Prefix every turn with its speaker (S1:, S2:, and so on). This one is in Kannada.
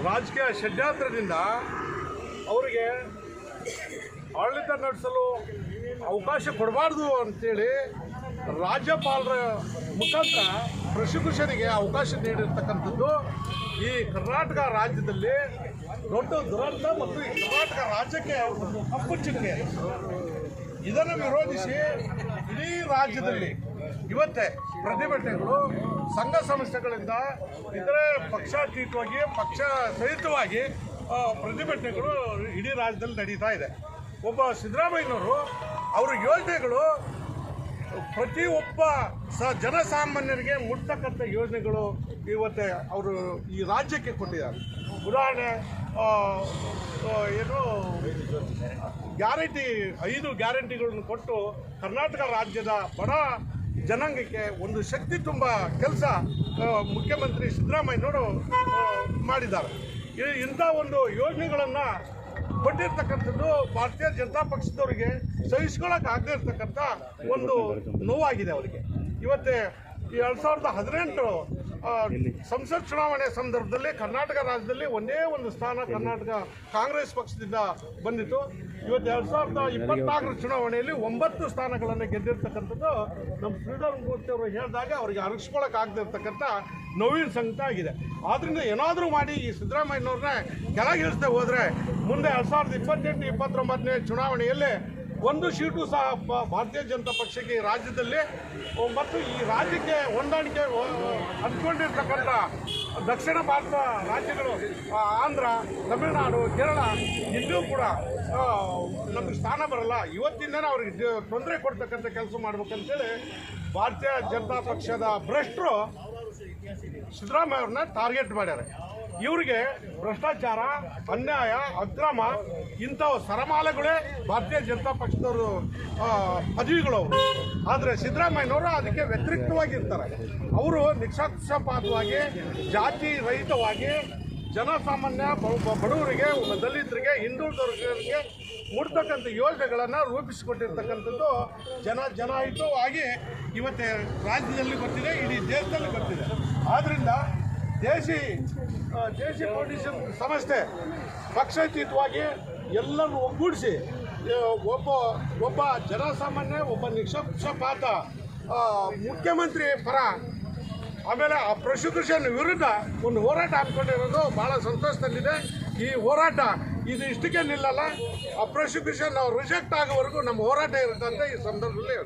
S1: ರಾಜಕೀಯ ಷಡ್ಯಂತ್ರದಿಂದ ಅವರಿಗೆ ಆಡಳಿತ ನಡೆಸಲು ಅವಕಾಶ ಕೊಡಬಾರ್ದು ಅಂತೇಳಿ ರಾಜ್ಯಪಾಲರ ಮುಖಾಂತರ ಪ್ರಾಸಿಕ್ಯೂಷನ್ಗೆ ಅವಕಾಶ ನೀಡಿರ್ತಕ್ಕಂಥದ್ದು ಈ ಕರ್ನಾಟಕ ರಾಜ್ಯದಲ್ಲಿ ದೊಡ್ಡ ದುರಂತ ಮತ್ತು ಈ ಕರ್ನಾಟಕ ರಾಜ್ಯಕ್ಕೆ ಒಂದು ಕಪ್ಪು ಚುಕ್ಕೆ. ಇದನ್ನು ವಿರೋಧಿಸಿ ಇಡೀ ರಾಜ್ಯದಲ್ಲಿ ಇವತ್ತೇ ಪ್ರತಿಭಟನೆಗಳು ಸಂಘ ಸಂಸ್ಥೆಗಳಿಂದ ಇತರೆ ಪಕ್ಷಾತೀತವಾಗಿ ಪಕ್ಷ ಸಹಿತವಾಗಿ ಪ್ರತಿಭಟನೆಗಳು ಇಡೀ ರಾಜ್ಯದಲ್ಲಿ ನಡೀತಾ ಇದೆ. ಒಬ್ಬ ಸಿದ್ದರಾಮಯ್ಯನವರು ಅವರ ಯೋಜನೆಗಳು ಪ್ರತಿಯೊಬ್ಬ ಜನಸಾಮಾನ್ಯರಿಗೆ ಮುಟ್ತಕ್ಕಂಥ ಯೋಜನೆಗಳು ಇವತ್ತೇ ಅವರು ಈ ರಾಜ್ಯಕ್ಕೆ ಕೊಟ್ಟಿದ್ದಾರೆ. ಉದಾಹರಣೆ ಏನು ಗ್ಯಾರಂಟಿ 5 ಗ್ಯಾರಂಟಿಗಳನ್ನು ಕೊಟ್ಟು ಕರ್ನಾಟಕ ರಾಜ್ಯದ ಬಡ ಜನಾಂಗಕ್ಕೆ ಒಂದು ಶಕ್ತಿ ತುಂಬ ಕೆಲಸ ಮುಖ್ಯಮಂತ್ರಿ ಸಿದ್ದರಾಮಯ್ಯನವರು ಮಾಡಿದ್ದಾರೆ. ಇಂಥ ಒಂದು ಯೋಜನೆಗಳನ್ನು ಕೊಟ್ಟಿರ್ತಕ್ಕಂಥದ್ದು ಭಾರತೀಯ ಜನತಾ ಪಕ್ಷದವರಿಗೆ ಸಹಿಸ್ಕೊಳ್ಳೋಕ್ಕಾಗದೇ ಇರ್ತಕ್ಕಂಥ ಒಂದು ನೋವಾಗಿದೆ ಅವರಿಗೆ. ಇವತ್ತೇ 2018 ಸಂಸತ್ ಚುನಾವಣೆ ಸಂದರ್ಭದಲ್ಲಿ ಕರ್ನಾಟಕ ರಾಜ್ಯದಲ್ಲಿ ಒಂದೇ ಒಂದು ಸ್ಥಾನ ಕರ್ನಾಟಕ ಕಾಂಗ್ರೆಸ್ ಪಕ್ಷದಿಂದ ಬಂದಿತ್ತು. ಇವತ್ತು 2024 ಚುನಾವಣೆಯಲ್ಲಿ 9 ಸ್ಥಾನಗಳನ್ನು ಗೆದ್ದಿರ್ತಕ್ಕಂಥದ್ದು ನಮ್ಮ ಶ್ರೀಧರ್ ಮೂರ್ತಿ ಅವರು ಹೇಳಿದಾಗ ಅವರಿಗೆ ಅರಗಿಸ್ಕೊಳ್ಳೋಕ್ಕಾಗದೇ ಇರ್ತಕ್ಕಂಥ ನೋವಿನ ಸಂಕಟ ಆಗಿದೆ. ಆದ್ದರಿಂದ ಏನಾದರೂ ಮಾಡಿ ಈ ಸಿದ್ದರಾಮಯ್ಯನವ್ರನ್ನ ಕೆಳಗಿಳಿಸದೆ ಹೋದರೆ ಮುಂದೆ 2028-29ನೇ ಚುನಾವಣೆಯಲ್ಲಿ 1 ಸೀಟು ಸಹ ಭಾರತೀಯ ಜನತಾ ಪಕ್ಷಕ್ಕೆ ಈ ರಾಜ್ಯದಲ್ಲಿ ಮತ್ತು ಈ ರಾಜ್ಯಕ್ಕೆ ಹೊಂದಾಣಿಕೆ ಹಂಚ್ಕೊಂಡಿರ್ತಕ್ಕಂಥ ದಕ್ಷಿಣ ಭಾರತ ರಾಜ್ಯಗಳು ಆಂಧ್ರ, ತಮಿಳುನಾಡು, ಕೇರಳ ಇಲ್ಲೂ ಕೂಡ ನಮಗೆ ಸ್ಥಾನ ಬರಲ್ಲ. ಇವತ್ತಿಂದನೇ ಅವ್ರಿಗೆ ತೊಂದರೆ ಕೊಡ್ತಕ್ಕಂಥ ಕೆಲಸ ಮಾಡ್ಬೇಕಂತೇಳಿ ಭಾರತೀಯ ಜನತಾ ಪಕ್ಷದ ಭ್ರಷ್ಟರು ಸಿದ್ದರಾಮಯ್ಯ ಅವ್ರನ್ನ ಟಾರ್ಗೆಟ್ ಮಾಡ್ಯಾರೆ. ಇವರಿಗೆ ಭ್ರಷ್ಟಾಚಾರ, ಅನ್ಯಾಯ, ಅಕ್ರಮ ಇಂಥವು ಸರಮಾಲೆಗಳೇ ಭಾರತೀಯ ಜನತಾ ಪಕ್ಷದವರು ಪದವಿಗಳು. ಆದರೆ ಸಿದ್ದರಾಮಯ್ಯನವರು ಅದಕ್ಕೆ ವ್ಯತಿರಿಕ್ತವಾಗಿರ್ತಾರೆ. ಅವರು ನಿಷ್ಪಕ್ಷಪಾತವಾಗಿ ಜಾತಿ ರಹಿತವಾಗಿ ಜನಸಾಮಾನ್ಯ ಬಡವರಿಗೆ, ದಲಿತರಿಗೆ, ಹಿಂದುಳಿದವರಿಗೆ ಮುಡ್ತಕ್ಕಂಥ ಯೋಜನೆಗಳನ್ನು ರೂಪಿಸಿಕೊಟ್ಟಿರ್ತಕ್ಕಂಥದ್ದು ಜನಹಿತವಾಗಿ ಇವತ್ತೇ ರಾಜ್ಯದಲ್ಲಿ ಬರ್ತಿದೆ, ಇಡೀ ದೇಶದಲ್ಲಿ ಬರ್ತಿದೆ. ಆದ್ದರಿಂದ ದೇಶಿ ಫೌಂಡೇಶನ್ ಸಂಸ್ಥೆ ಪಕ್ಷಾತೀತವಾಗಿ ಎಲ್ಲರೂ ಒಗ್ಗೂಡಿಸಿ ಒಬ್ಬ ಜನಸಾಮಾನ್ಯ, ಒಬ್ಬ ನಿಷ್ಪಕ್ಷಪಾತ ಮುಖ್ಯಮಂತ್ರಿ ಪರ, ಆಮೇಲೆ ಆ ಪ್ರಾಸಿಕ್ಯೂಷನ್ ವಿರುದ್ಧ ಒಂದು ಹೋರಾಟ ಹಾಕ್ಕೊಂಡಿರೋದು ಭಾಳ ಸಂತೋಷ ತಂದಿದೆ. ಈ ಹೋರಾಟ ಇದು ಇಷ್ಟಕ್ಕೆ ನಿಲ್ಲಲ್ಲ. ಆ ಪ್ರಾಸಿಕ್ಯೂಷನ್ ರಿಜೆಕ್ಟ್ ಆಗೋವರೆಗೂ ನಮ್ಮ ಹೋರಾಟ ಇರುತ್ತೆ ಅಂತ ಈ ಸಂದರ್ಭದಲ್ಲಿ